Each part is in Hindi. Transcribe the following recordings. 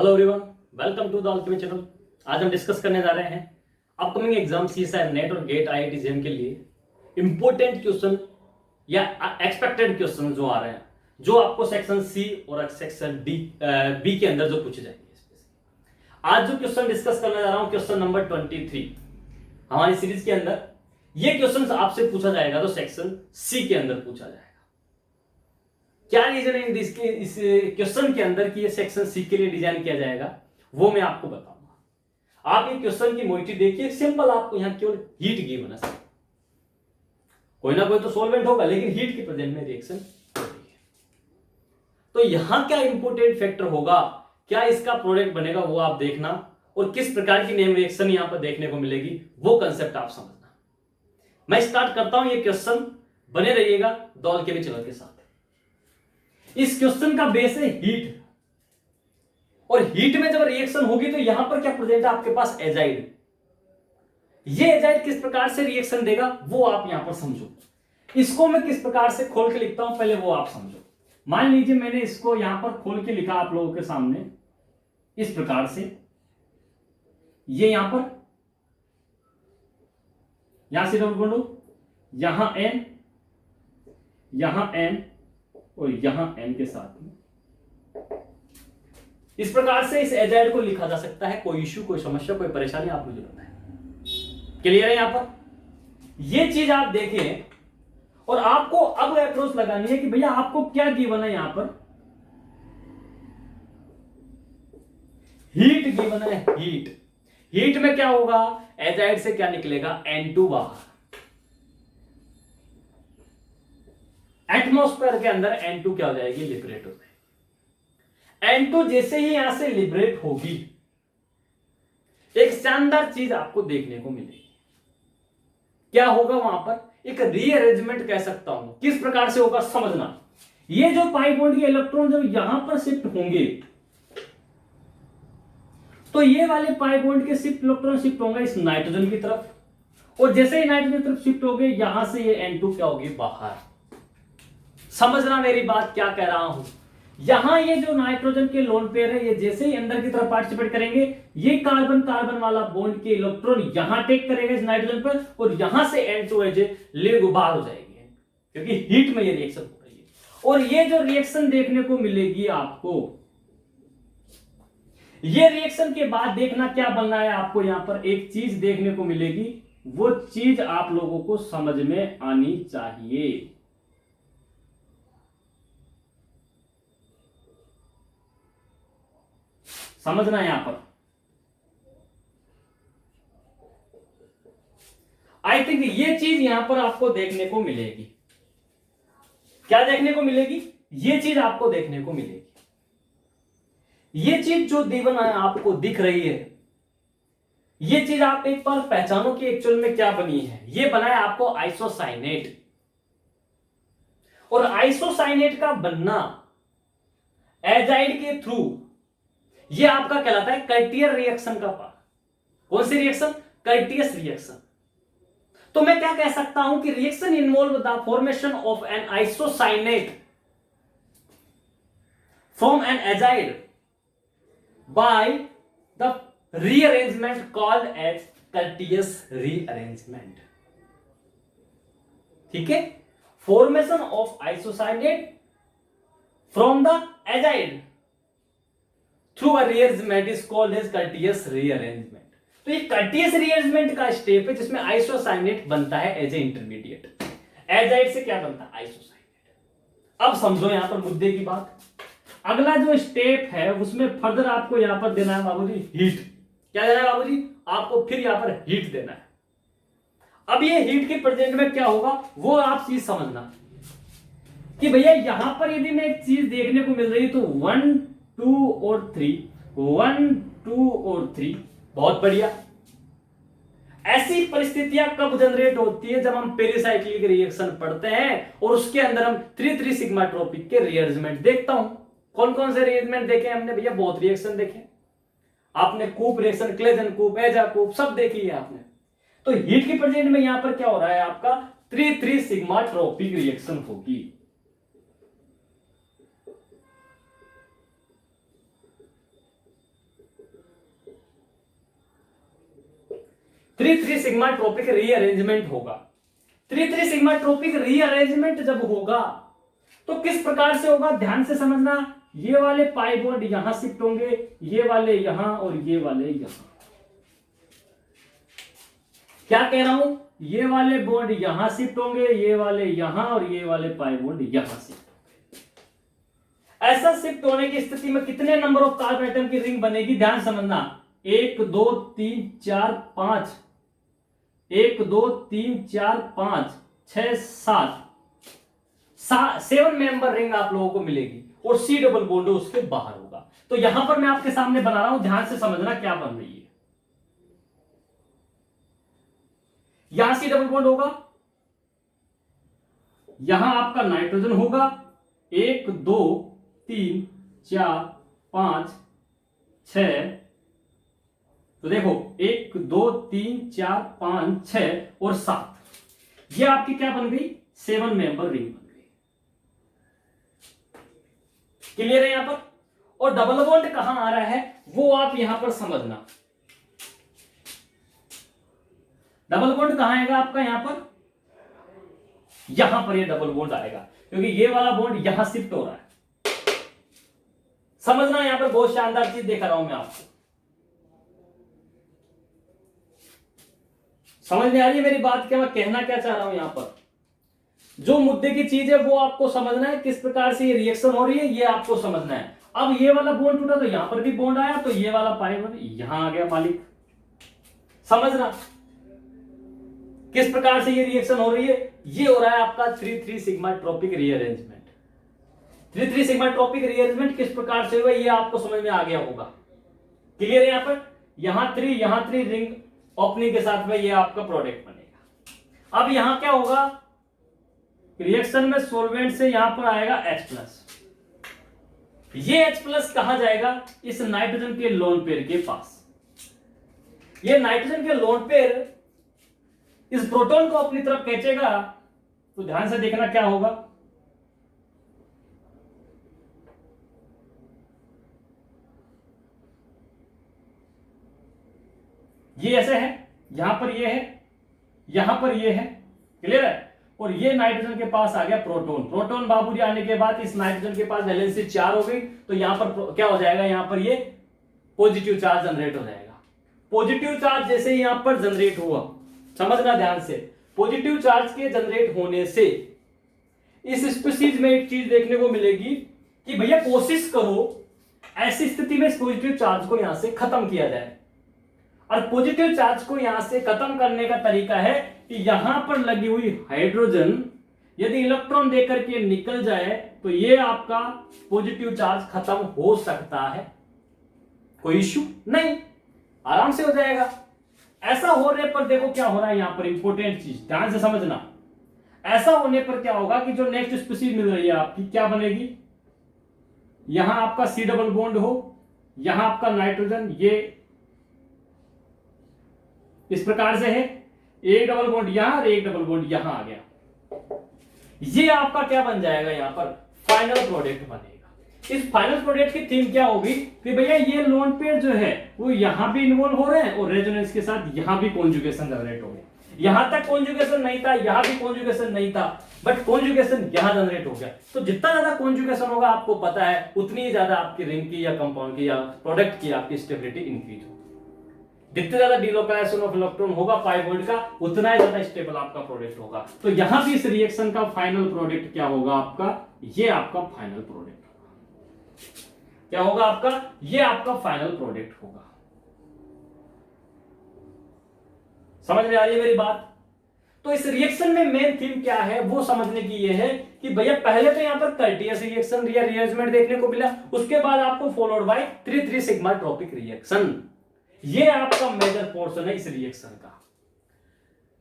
Hello everyone, welcome to the alchemy channel. आज हम डिस्कस करने जा रहे हैं अपकमिंग एग्जाम सीएसआई नेट और गेट आईआईटी जेईई के लिए इंपॉर्टेंट क्वेश्चन या एक्सपेक्टेड क्वेश्चन जो आ रहे हैं, जो आपको सेक्शन सी और सेक्शन डी बी के अंदर जो पूछे जाएंगे। आज जो क्वेश्चन डिस्कस करने जा रहा हूं, क्वेश्चन नंबर 23 हमारी सीरीज के अंदर। ये क्वेश्चन आपसे पूछा जाएगा तो सेक्शन सी के अंदर पूछा जाएगा। क्या रीजन है इस क्वेश्चन के अंदर कि ये सेक्शन सी के लिए डिजाइन किया जाएगा, वो मैं आपको बताऊंगा। आप ये क्वेश्चन की मोइटी देखिए, सिंपल आपको यहां केवल हीट गिवन है। कोई ना कोई तो सॉल्वेंट होगा, लेकिन हीट के प्रेजेंट में रिएक्शन होती है। तो यहां क्या इंपोर्टेंट फैक्टर होगा, क्या इसका प्रोडक्ट बनेगा, वो आप देखना, और किस प्रकार की नेम रिएक्शन यहां पर देखने को मिलेगी, वो कंसेप्ट आप समझना। मैं स्टार्ट करता हूं ये क्वेश्चन, बने रहिएगा दौल के भी चैनल के साथ। इस क्वेश्चन का बेस है हीट, और हीट में जब रिएक्शन होगी तो यहां पर क्या प्रेजेंट है आपके पास, एजाइड। ये एजाइड किस प्रकार से रिएक्शन देगा वो आप यहां पर समझो। इसको मैं किस प्रकार से खोल के लिखता हूं पहले वो आप समझो। मान लीजिए मैंने इसको यहां पर खोल के लिखा आप लोगों के सामने इस प्रकार से। ये यहां से डबल बॉन्ड हो, यहां एन, यहां एन, और यहां एन के साथ में इस प्रकार से इस एजाइड को लिखा जा सकता है। कोई इश्यू, कोई समस्या, कोई परेशानी आप मुझे बताएं। क्लियर है यहां पर? ये चीज आप देखें, और आपको अब अप्रोच लगानी है कि भैया आपको क्या गिवन है। यहां पर हीट गिवन है। हीट में क्या होगा, एजाइड से क्या निकलेगा, N2 बाहर। एटमॉस्फेयर के अंदर N2 क्या हो जाएगी, लिबरेट हो जाएगी। N2 जैसे ही यहां से लिबरेट होगी, एक शानदार चीज आपको देखने को मिलेगी। क्या होगा वहां पर, एक रीअरेंजमेंट कह सकता हूं। किस प्रकार से होगा समझना। ये जो पाई बॉन्ड के इलेक्ट्रॉन जब यहां पर शिफ्ट होंगे, तो ये वाले पाई बॉन्ड के इलेक्ट्रॉन शिफ्ट होंगे इस नाइट्रोजन की तरफ, और जैसे ही नाइट्रोजन की तरफ शिफ्ट हो गए, यहां से ये N2 क्या होगी, बाहर। समझना मेरी बात क्या कह रहा हूं। यहां ये जो नाइट्रोजन के लोन पेयर है, ये जैसे ही अंदर की तरफ पार्टिसिपेट करेंगे, ये कार्बन कार्बन वाला बॉन्ड के इलेक्ट्रॉन यहां टेक करेगा इस नाइट्रोजन पर, और यहां से N2 लिव बाहर हो जाएगी, क्योंकि हीट में ये रिएक्शन हो रही है। और ये जो रिएक्शन देखने को मिलेगी आपको, ये रिएक्शन के बाद देखना क्या बनना है आपको। यहां पर एक चीज देखने को मिलेगी, वो चीज आप लोगों को समझ में आनी चाहिए। समझना यहां पर, आई थिंक ये चीज यहां पर आपको देखने को मिलेगी। क्या देखने को मिलेगी, ये चीज आपको देखने को मिलेगी। ये चीज जो दीवन है आपको दिख रही है, ये चीज आप एक बार पहचानो कि एक्चुअल में क्या बनी है। ये बना है आपको आइसोसाइनेट, और आइसोसाइनेट का बनना एजाइड के थ्रू, ये आपका कहलाता है कर्टियर रिएक्शन का पार्ट। कौन सी रिएक्शन, कर्टियस रिएक्शन। तो मैं क्या कह सकता हूं कि reaction involve the formation of an isocyanate from an azide by the rearrangement called as Curtius rearrangement. ठीक है, formation of isocyanate from the azide through a rearrangement is called as Curtius rearrangement. तो ये कर्टियस रीअरेंजमेंट का स्टेप है जिसमें आइसोसाइनेट बनता है एज ए इंटरमीडिएट। एजाइड से क्या बनता है, आइसोसाइनेट। अब समझो यहां पर मुद्दे की बात। अगला जो स्टेप है उसमें फर्दर आपको यहां पर देना है बाबूजी हीट। क्या देना है बाबूजी, आपको फिर यहां पर हीट देना है। अब ये हीट के प्रेजेंट में क्या होगा वो आप चीज समझना कि भैया यहां पर यदि मैं एक चीज देखने को मिल रही है, तो 1 2 और 3, 1 2 और 3, बहुत बढ़िया। ऐसी परिस्थितियां कब जनरेट होती है, जब हम पेरिसाइक्लिक रिएक्शन पढ़ते हैं और उसके अंदर हम 3 सिग्मा ट्रॉपिक के रिअरेंजमेंट देखता हूं। कौन कौन से रिअरेंजमेंट देखे हमने भैया, बहुत रिएक्शन देखे आपने। कूप रिएक्शन, क्लेजन कूप, एजा कूप, सब देखी है आपने। तो हीट के प्रेजेंट में यहां पर क्या हो रहा है आपका, 3 सिग्मा ट्रॉपिक रिएक्शन होगी। 3,3 सिग्मा ट्रॉपिक रीअरेंजमेंट होगा। 3,3 सिग्मा ट्रॉपिक रीअरेंजमेंट जब होगा तो किस प्रकार से होगा, ध्यान से समझना। ये वाले पाई बॉन्ड यहां शिफ्ट होंगे, ये वाले यहां और ये वाले यहां। क्या कह रहा हूं, ये वाले बॉन्ड यहां शिफ्ट होंगे, ये वाले यहां और ये वाले पाई बॉन्ड यहां शिफ्ट होंगे। ऐसा शिफ्ट होने की स्थिति में कितने नंबर ऑफ कार्बन एटम की रिंग बनेगी, ध्यान समझना। 1 2 3 4 5, 1 2 3 4 5 6 7 मेंबर रिंग आप लोगों को मिलेगी और सी डबल बॉन्ड उसके बाहर होगा। तो यहां पर मैं आपके सामने बना रहा हूं, ध्यान से समझना क्या बन रही है। यहां सी डबल बॉन्ड होगा, यहां आपका नाइट्रोजन होगा। 1 2 3 4 5 6, तो देखो 1 2 3 4 5 6 और 7, ये आपकी क्या बन गई, 7 मेंबर रिंग बन गई। क्लियर है यहां पर। और डबल बॉन्ड कहां आ रहा है वो आप यहां पर समझना। डबल बॉन्ड कहां आएगा आपका, यहां पर ये डबल बॉन्ड आएगा, क्योंकि ये वाला बॉन्ड यहां शिफ्ट हो रहा है। समझना, यहां पर बहुत शानदार चीज दिखा रहा हूं मैं आपको। समझ में आ रही है मेरी बात, क्या मैं कहना क्या चाह रहा हूं। यहां पर जो मुद्दे की चीज है वो आपको समझना है, किस प्रकार से ये रिएक्शन हो रही है ये आपको समझना है। अब ये वाला बॉन्ड टूटा तो यहां पर भी बॉन्ड आया, तो ये वाला पाई बॉन्ड यहां आ गया मालिक। समझना किस प्रकार से ये रिएक्शन हो रही है। ये हो रहा है आपका 3,3 sigmatropic rearrangement. 3,3 sigmatropic rearrangement किस प्रकार से हुआ ये आपको समझ में आ गया होगा। क्लियर है यहां पर। यहां 3 रिंग ओपनिंग के साथ में ये आपका प्रोडक्ट बनेगा। अब यहां क्या होगा, रिएक्शन में सॉल्वेंट से यहां पर आएगा H+। ये H+ कहां जाएगा, इस नाइट्रोजन के लोन पेयर के पास। ये नाइट्रोजन के लोन पेयर इस प्रोटॉन को अपनी तरफ खींचेगा, तो ध्यान से देखना क्या होगा। ये ऐसे है, यहां पर ये है, यहां पर ये है। क्लियर है। और ये नाइट्रोजन के पास आ गया प्रोटॉन। प्रोटॉन बाबूजी आने के बाद इस नाइट्रोजन के पास वैलेंसी 4 हो गई, तो यहां पर क्या हो जाएगा, यहां पर ये पॉजिटिव चार्ज जनरेट हो जाएगा। पॉजिटिव चार्ज जैसे ही यहां पर जनरेट हुआ, समझना ध्यान से, पॉजिटिव चार्ज के जनरेट होने से इस स्पीशीज में एक चीज देखने को मिलेगी कि भैया कोशिश करो ऐसी स्थिति में इस पॉजिटिव चार्ज को यहां से खत्म किया जाए। और पॉजिटिव चार्ज को यहां से खत्म करने का तरीका है कि यहां पर लगी हुई हाइड्रोजन यदि इलेक्ट्रॉन देकर के निकल जाए तो ये आपका पॉजिटिव चार्ज खत्म हो सकता है। कोई इश्यू नहीं, आराम से हो जाएगा। ऐसा होने पर देखो क्या हो रहा है, यहां पर इंपॉर्टेंट चीज ध्यान से समझना। ऐसा होने पर क्या होगा कि जो नेक्स्ट स्पीशीज मिल रही है आपकी क्या बनेगी, यहां आपका सी डबल बॉन्ड हो, यहां आपका नाइट्रोजन ये इस प्रकार से है, एक डबल बॉन्ड यहां और एक डबल बॉन्ड यहां आ गया। ये आपका क्या बन जाएगा, यहां पर फाइनल प्रोडक्ट बनेगा। इस फाइनल प्रोडक्ट की थीम क्या होगी कि भैया ये लोन पेयर जो है वो यहां भी इन्वॉल्व हो रहे हैं और रेजोनेंस के साथ यहां भी कॉन्जुगेशन जनरेट हो गया। यहां तक कॉन्जुगेशन नहीं था, यहां भी कॉन्जुगेशन नहीं था, बट कॉन्जुगेशन यहां जनरेट हो गया। तो जितना ज्यादा कॉन्जुगेशन होगा आपको पता है उतनी ही ज्यादा आपकी रिंग की या कंपाउंड की या प्रोडक्ट की आपकी स्टेबिलिटी इंक्रीज होगी। जितने ज्यादा डिलोकलाइजेशन ऑफ इलेक्ट्रॉन होगा पाई बॉन्ड का उतना ही ज्यादा स्टेबल आपका प्रोडक्ट होगा। तो यहां भी इस रिएक्शन का फाइनल प्रोडक्ट क्या होगा आपका, ये आपका फाइनल प्रोडक्ट क्या होगा आपका, ये आपका फाइनल प्रोडक्ट होगा। समझ में आ रही है मेरी बात। तो इस रिएक्शन में मेन थीम क्या है वो समझने की ये है कि भैया पहले तो यहां पर कर्टियस रिएक्शन या रीअरेंजमेंट देखने को मिला, उसके बाद आपको followed by 3,3 sigmatropic reaction. ये आपका मेजर पोर्शन है इस रिएक्शन का,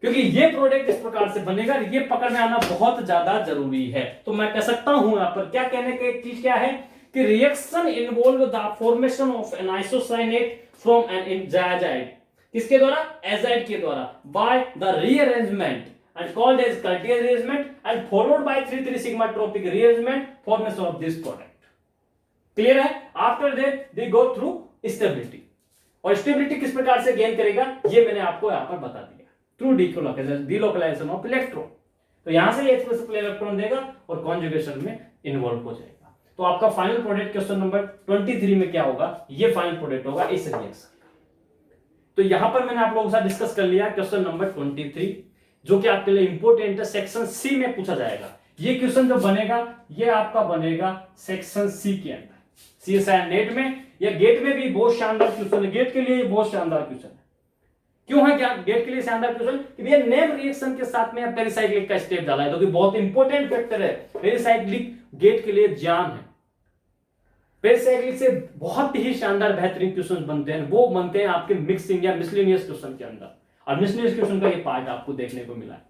क्योंकि ये प्रोडक्ट इस प्रकार से बनेगा। ये पकड़ में आना बहुत ज्यादा जरूरी है। तो मैं कह सकता हूं यहां पर क्या कहने की एक चीज क्या है कि reaction involve the formation of an isocyanate from an azide, किसके द्वारा, एजाइड के द्वारा, by the rearrangement and called as Curtius rearrangement and followed by 3,3 sigma tropic rearrangement formation of this product. Clear है? After that they go through stability. और स्टेबिलिटी किस प्रकार से गेन करेगा ये मैंने आपको यहां पर बता दिया, थ्रू डीलोकलाइजेशन ऑफ इलेक्ट्रॉन। तो यहां से एक्सप्रेसिव इलेक्ट्रॉन देगा और कॉन्जुगेशन में इन्वॉल्व हो जाएगा। तो आपका फाइनल प्रोडक्ट क्वेश्चन नंबर 23 में क्या होगा, ये फाइनल प्रोडक्ट होगा इस रिएक्शन का। तो यहां पर मैंने आप लोगों के साथ डिस्कस कर लिया क्वेश्चन नंबर 23, जो कि आपके लिए इंपॉर्टेंट है, सेक्शन सी में पूछा जाएगा। ये क्वेश्चन जो बनेगा ये आपका बनेगा सेक्शन सी के अंदर, CSIR नेट में या गेट में भी बहुत शानदार क्वेश्चन है। गेट के लिए बहुत शानदार क्वेश्चन है। क्यों है क्या गेट के लिए शानदार क्वेश्चन, कि भैया नेम रिएक्शन के साथ में पेरिसाइक्लिक का स्टेप डाला है, तो कि बहुत इंपॉर्टेंट फैक्टर है। पेरिसाइक्लिक गेट के लिए जान है। पेरिसाइक्लिक से बहुत ही शानदार बेहतरीन क्वेश्चन बनते हैं, वो बनते हैं आपके मिक्सिंग या मिसलेनियस क्वेश्चन के अंदर, और मिसलेनियस क्वेश्चन का ये पार्ट आपको देखने को मिला है।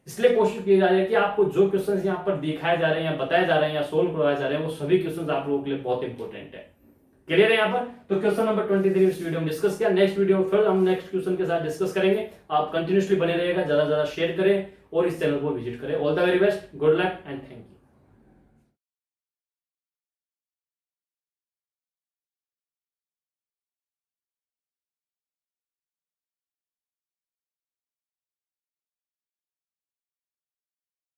इसलिए कोशिश की जा रही है कि आपको जो क्वेश्चंस यहाँ पर दिखाए जा रहे हैं या बताए जा रहे हैं या सोल्व करवाए जा रहे हैं, वो सभी क्वेश्चंस आप लोगों के लिए बहुत इंपॉर्टेंट है। क्लियर है यहाँ पर? तो क्वेश्चन नंबर 23 इस वीडियो में डिस्कस किया। नेक्स्ट वीडियो फिर हम नेक्स्ट क्वेश्चन के साथ डिस्कस करेंगे। आप कंटिन्यूसली बने रहिएगा, ज्यादा से ज्यादा शेयर करें और इस चैनल को विजिट करें। All the very best, good luck and thank you.